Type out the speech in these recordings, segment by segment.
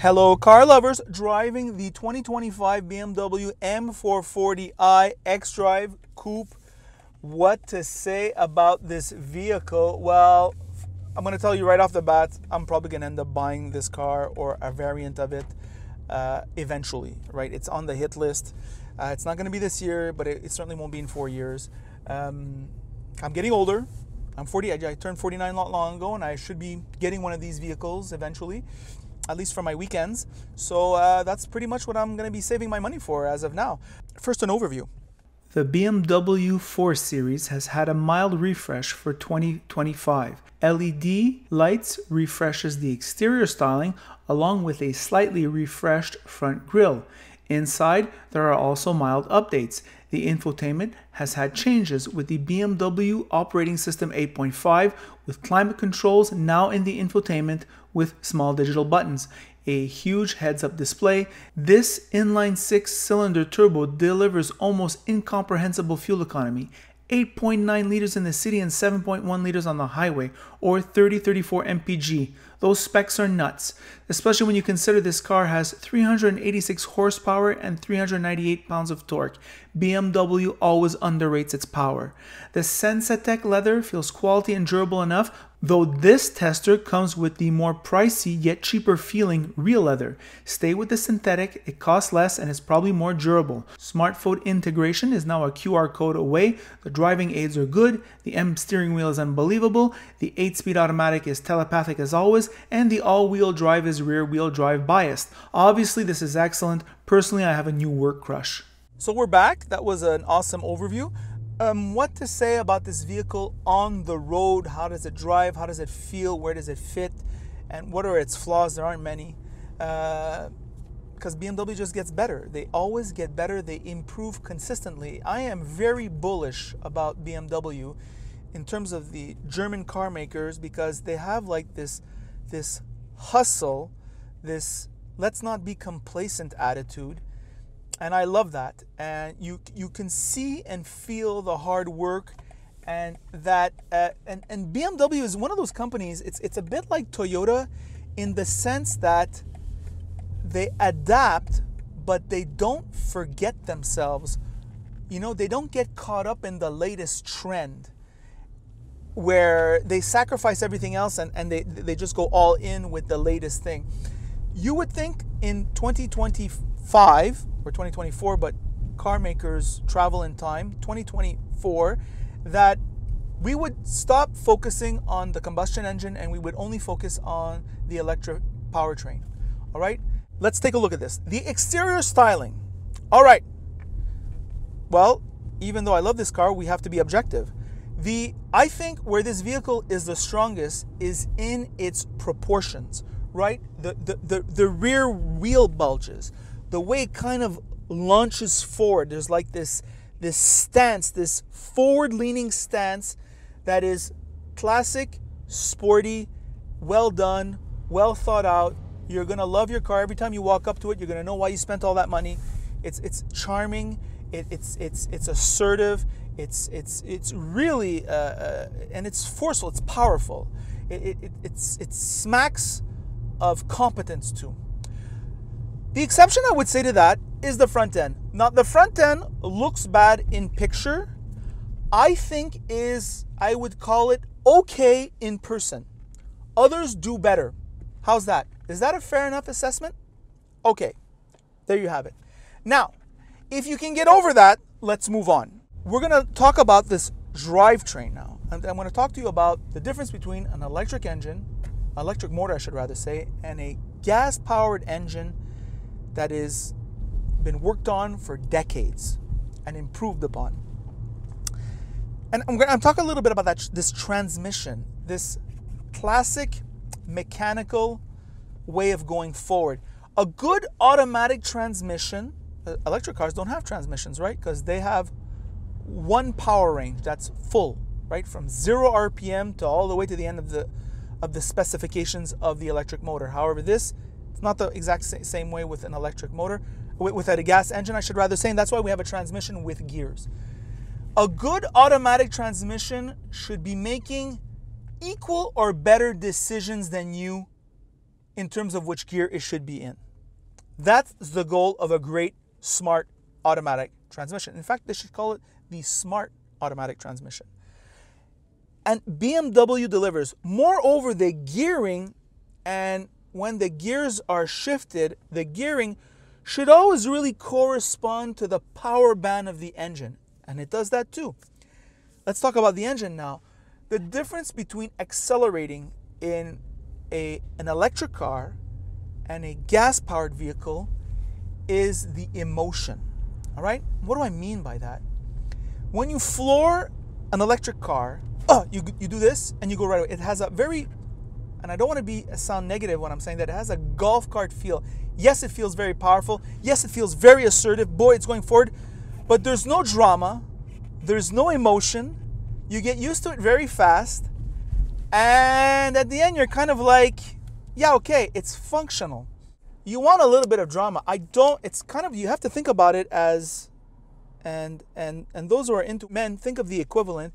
Hello car lovers, driving the 2025 BMW M440i xDrive Coupe. What to say about this vehicle? Well, I'm going to tell you right off the bat, I'm probably going to end up buying this car or a variant of it eventually, right? It's on the hit list. It's not going to be this year, but it certainly won't be in 4 years. I'm getting older. I'm 40. I turned 49 not long ago, and I should be getting one of these vehicles eventually, at least for my weekends. So that's pretty much what I'm going to be saving my money for as of now. First, an overview. The BMW 4 Series has had a mild refresh for 2025. LED lights refreshes the exterior styling along with a slightly refreshed front grille. Inside, there are also mild updates. The infotainment has had changes with the BMW operating system 8.5 with climate controls now in the infotainment with small digital buttons. A huge heads-up display. This inline 6-cylinder turbo delivers almost incomprehensible fuel economy. 8.9 liters in the city and 7.1 liters on the highway, or 30-34 mpg. Those specs are nuts, especially when you consider this car has 386 horsepower and 398 pounds of torque. BMW always underrates its power. The Sensatec leather feels quality and durable enough, though this tester comes with the more pricey yet cheaper feeling real leather. Stay with the synthetic, it costs less and is probably more durable. Smartphone integration is now a QR code away. The driving aids are good, the M steering wheel is unbelievable, the 8-speed automatic is telepathic as always, and the all-wheel drive is rear-wheel drive biased. Obviously this is excellent. Personally, I have a new work crush. So we're back. That was an awesome overview. What to say about this vehicle on the road? How does it drive? How does it feel? Where does it fit? And what are its flaws? There aren't many. Because BMW just gets better. They always get better. They improve consistently. I am very bullish about BMW in terms of the German car makers because they have like this hustle, this let's not be complacent attitude. And I love that. And you can see and feel the hard work, and that and BMW is one of those companies. It's a bit like Toyota in the sense that they adapt, but they don't forget themselves. You know, they don't get caught up in the latest trend where they sacrifice everything else and they just go all in with the latest thing. You would think in 2025 or 2024, but car makers travel in time, 2024, that we would stop focusing on the combustion engine and we would only focus on the electric powertrain. All right, let's take a look at this. The exterior styling. All right, well, even though I love this car, we have to be objective. I think where this vehicle is the strongest is in its proportions, right? The rear wheel bulges, the way it kind of launches forward. There's like this stance, this forward-leaning stance that is classic, sporty, well done, well thought out. You're gonna love your car every time you walk up to it. You're gonna know why you spent all that money. It's charming. It's assertive. It's really and it's forceful. It's powerful. It smacks of competence too. The exception I would say to that is the front end. Now the front end looks bad in picture. I think I would call it okay in person. Others do better. How's that? Is that a fair enough assessment? Okay, there you have it. Now, if you can get over that, let's move on. We're gonna talk about this drivetrain now. And I'm gonna talk to you about the difference between an electric engine, electric motor I should rather say, and a gas-powered engine that has been worked on for decades and improved upon. And I'm talking a little bit about this transmission, this classic mechanical way of going forward. A good automatic transmission, electric cars don't have transmissions, right? Because they have one power range that's full, right? From 0 RPM to all the way to the end of the specifications of the electric motor. However, it's not the exact same way with an electric motor, with a gas engine, I should rather say, and that's why we have a transmission with gears. A good automatic transmission should be making equal or better decisions than you in terms of which gear it should be in. That's the goal of a great, smart automatic transmission. In fact, they should call it the smart automatic transmission. And BMW delivers. Moreover, the gearing, and when the gears are shifted, the gearing should always really correspond to the power band of the engine. And it does that too. Let's talk about the engine now. The difference between accelerating in an electric car and a gas-powered vehicle is the emotion. All right? What do I mean by that? When you floor an electric car, you do this and you go right away. It has a very, and I don't want to sound negative when I'm saying that, it has a golf cart feel. Yes, it feels very powerful. Yes, it feels very assertive. Boy, it's going forward. But there's no drama. There's no emotion. You get used to it very fast. And at the end, you're kind of like, yeah, okay, it's functional. You want a little bit of drama. It's kind of, you have to think about it as, and those who are into men, think of the equivalent.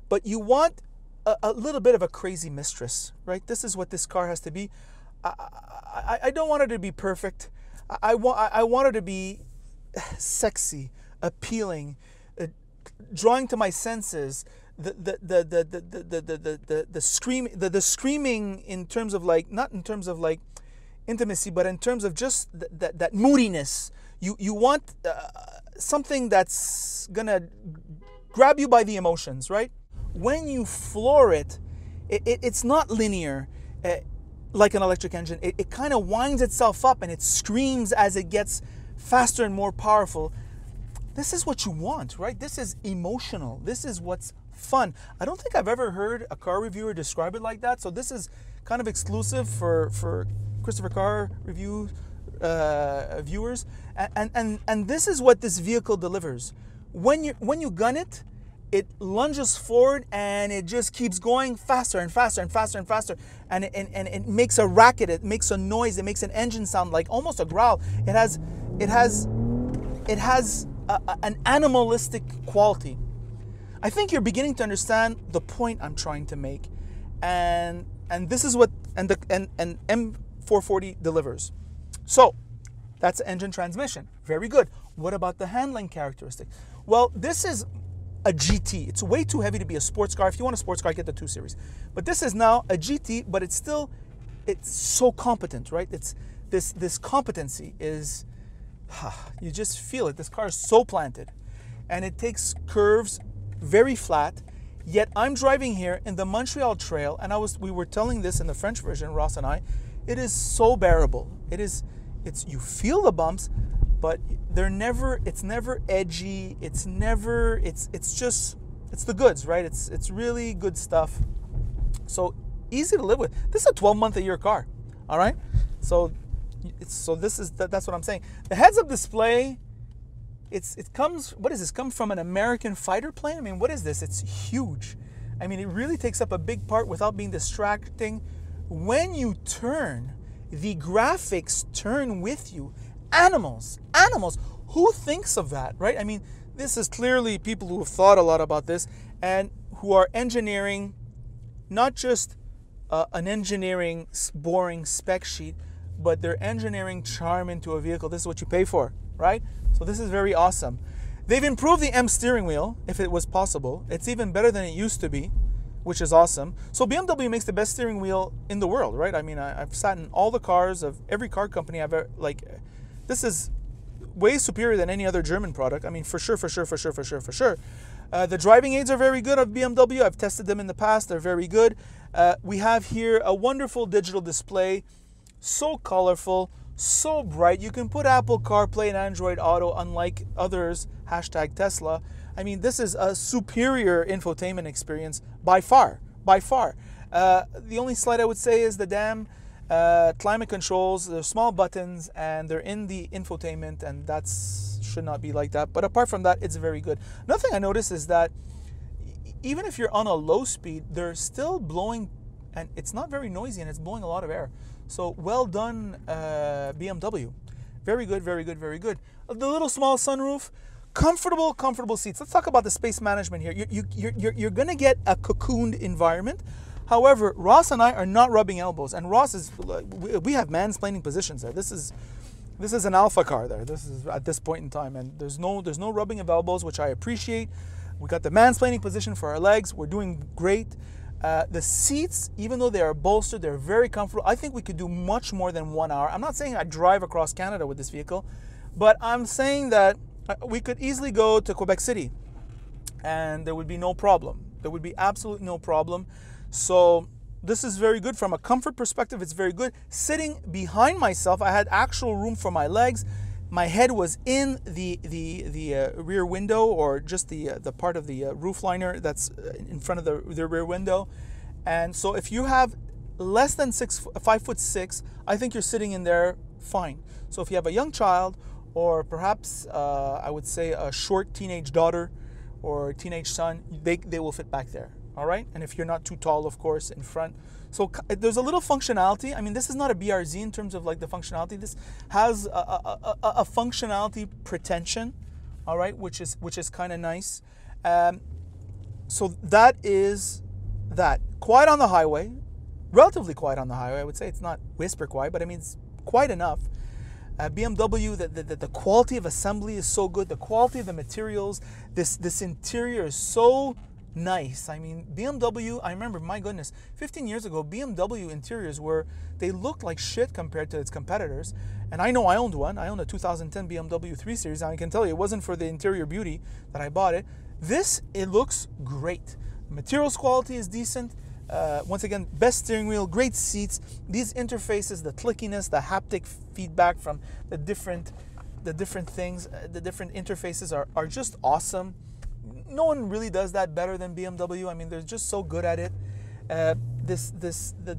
But you want a little bit of a crazy mistress, right? This is what this car has to be. I don't want her to be perfect. I want her to be sexy, appealing, drawing to my senses. The screaming in terms of like, not in terms of like intimacy, but in terms of just that moodiness. You want something that's gonna grab you by the emotions, right? When you floor it, it's not linear like an electric engine. It kind of winds itself up and it screams as it gets faster and more powerful. This is what you want, right? This is emotional. This is what's fun. I don't think I've ever heard a car reviewer describe it like that. So this is kind of exclusive for Christopher Car Review viewers. And this is what this vehicle delivers. When you gun it, it lunges forward and it just keeps going faster and faster and faster and faster. And it makes a racket, it makes a noise, it makes an engine sound like almost a growl. It has an animalistic quality. I think you're beginning to understand the point I'm trying to make. And this is what and M440 delivers. So that's engine transmission. Very good. What about the handling characteristic? Well, this is a GT. It's way too heavy to be a sports car. If you want a sports car, get the 2 Series. But this is now a GT, but it's so competent, right? It's this competency is, you just feel it. This car is so planted. And it takes curves very flat. Yet I'm driving here in the Montreal Trail, and we were telling this in the French version, Ross and I, it is so bearable. You feel the bumps, but it's never edgy. It's the goods, right? It's really good stuff. So easy to live with. This is a 12-month-a-year car, all right? So that's what I'm saying. The heads-up display, it comes, what is this? Come from an American fighter plane? I mean, what is this? It's huge. I mean, it really takes up a big part without being distracting. When you turn, the graphics turn with you. Animals. Who thinks of that, right? I mean, this is clearly people who have thought a lot about this and who are engineering not just an engineering boring spec sheet, but they're engineering charm into a vehicle. This is what you pay for, right? So this is very awesome. They've improved the M steering wheel, if it was possible. It's even better than it used to be, which is awesome. So BMW makes the best steering wheel in the world, right? I mean, I've sat in all the cars of every car company I've ever, like, this is way superior than any other German product. I mean, for sure. The driving aids are very good of BMW. I've tested them in the past. They're very good. We have here a wonderful digital display, so colorful, so bright. You can put Apple CarPlay and Android Auto, unlike others, hashtag Tesla. I mean, this is a superior infotainment experience by far. The only slight I would say is the damn climate controls. They're small buttons and they're in the infotainment, and that should not be like that. But apart from that, it's very good. Another thing I noticed is that even if you're on a low speed, they're still blowing, and it's not very noisy, and it's blowing a lot of air. So well done, BMW. Very good. The little small sunroof, comfortable seats. Let's talk about the space management here. You're gonna get a cocooned environment. However, Ross and I are not rubbing elbows, and Ross is, we have mansplaining positions there. This is an alpha car there. This is at this point in time, and there's no rubbing of elbows, which I appreciate. We got the mansplaining position for our legs. We're doing great. The seats, even though they are bolstered, they're very comfortable. I think we could do much more than 1 hour. I'm not saying I drive across Canada with this vehicle, but I'm saying that we could easily go to Quebec City and there would be no problem. There would be absolutely no problem. So this is very good from a comfort perspective. It's very good. Sitting behind myself, I had actual room for my legs. My head was in the rear window, or just the part of the roof liner that's in front of the rear window. And so if you have less than 5'6", I think you're sitting in there fine. So if you have a young child, or perhaps I would say a short teenage daughter or teenage son, they will fit back there. All right, and if you're not too tall, of course, in front. So there's a little functionality. I mean, this is not a BRZ in terms of like the functionality. This has a functionality pretension, all right, which is kind of nice. So that is that. Quiet on the highway, relatively quiet on the highway. I would say it's not whisper quiet, but I mean it's quiet enough. BMW, the quality of assembly is so good. The quality of the materials, this interior is so nice. I mean, BMW, I remember, my goodness, 15 years ago, BMW interiors they looked like shit compared to its competitors. And I know I owned one. I owned a 2010 BMW 3 Series, and I can tell you, it wasn't for the interior beauty that I bought it. It looks great. The materials quality is decent. Once again, best steering wheel, great seats. These interfaces, the clickiness, the haptic feedback from the different things, the different interfaces are just awesome. No one really does that better than BMW. I mean, they're just so good at it. The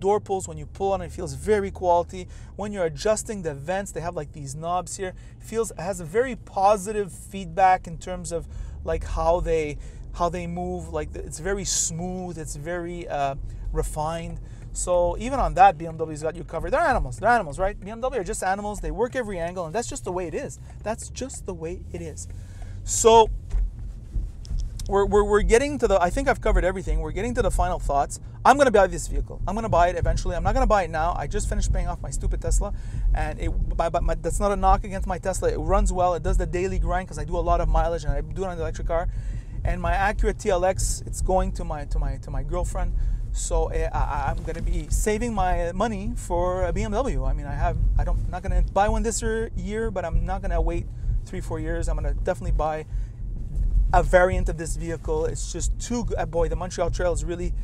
door pulls, when you pull on it, feels very quality. When you're adjusting the vents, they have like these knobs here. It has a very positive feedback in terms of like how they move. Like it's very smooth. It's very refined. So even on that, BMW's got you covered. They're animals, right? BMW are just animals. They work every angle, and that's just the way it is. That's just the way it is. So we're getting to I think I've covered everything. We're getting to the final thoughts. I'm going to buy this vehicle. I'm going to buy it eventually. I'm not going to buy it now. I just finished paying off my stupid Tesla, and that's not a knock against my Tesla. It runs well. It does the daily grind because I do a lot of mileage, and I do it on the electric car. And my Acura TLX, it's going to my girlfriend. So I'm going to be saving my money for a BMW. I mean, I'm not going to buy one this year, but I'm not going to wait 3-4 years. I'm going to definitely buy a variant of this vehicle. It's just too good. Boy, the Montreal Trail is really,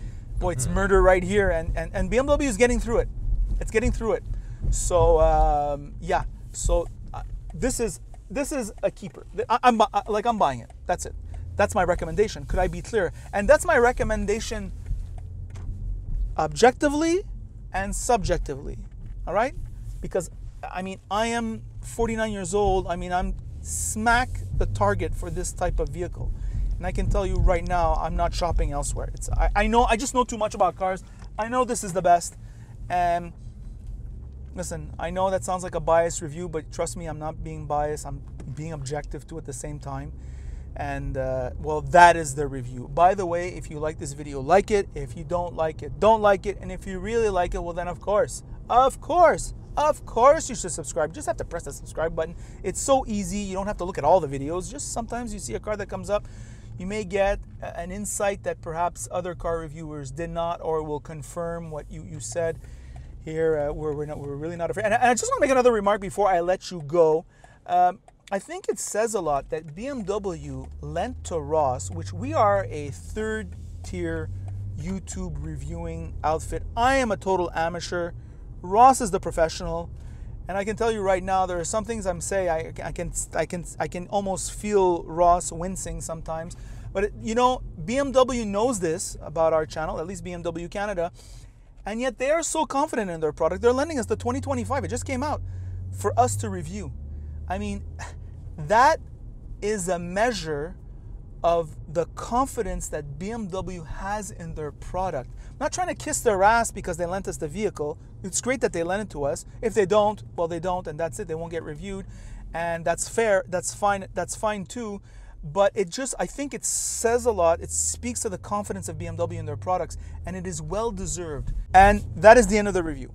it's murder right here. And BMW is getting through it. It's getting through it. So yeah. So this is a keeper. I'm buying it. That's it. That's my recommendation. Could I be clearer? And that's my recommendation objectively and subjectively. All right? Because I mean, I am 49 years old. I mean, I'm smack the target for this type of vehicle, and I can tell you right now, I'm not shopping elsewhere. I just know too much about cars. I know this is the best, and listen, I know that sounds like a biased review, but trust me, I'm not being biased. I'm being objective too at the same time. And well, that is the review. By the way, if you like this video, like it. If you don't like it, don't like it. And if you really like it, well then of course you should subscribe. You just have to press the subscribe button. It's so easy. You don't have to look at all the videos. Just sometimes you see a car that comes up, you may get an insight that perhaps other car reviewers did not, or will confirm what you said here. We're really not afraid. And I just want to make another remark before I let you go. I think it says a lot that BMW lent to Ross, which we are a third-tier YouTube reviewing outfit. I am a total amateur. Ross is the professional, and I can tell you right now, there are some things I'm saying I can almost feel Ross wincing sometimes. But you know, BMW knows this about our channel, at least BMW Canada, and yet they are so confident in their product. They're lending us the 2025. It just came out for us to review. I mean, that is a measure of the confidence that BMW has in their product. I'm not trying to kiss their ass because they lent us the vehicle. It's great that they lent it to us. If they don't, well, they don't, and that's it. They won't get reviewed, and that's fair. That's fine. That's fine too. but it just, I think it says a lot. It speaks to the confidence of BMW in their products, and it is well deserved. And that is the end of the review.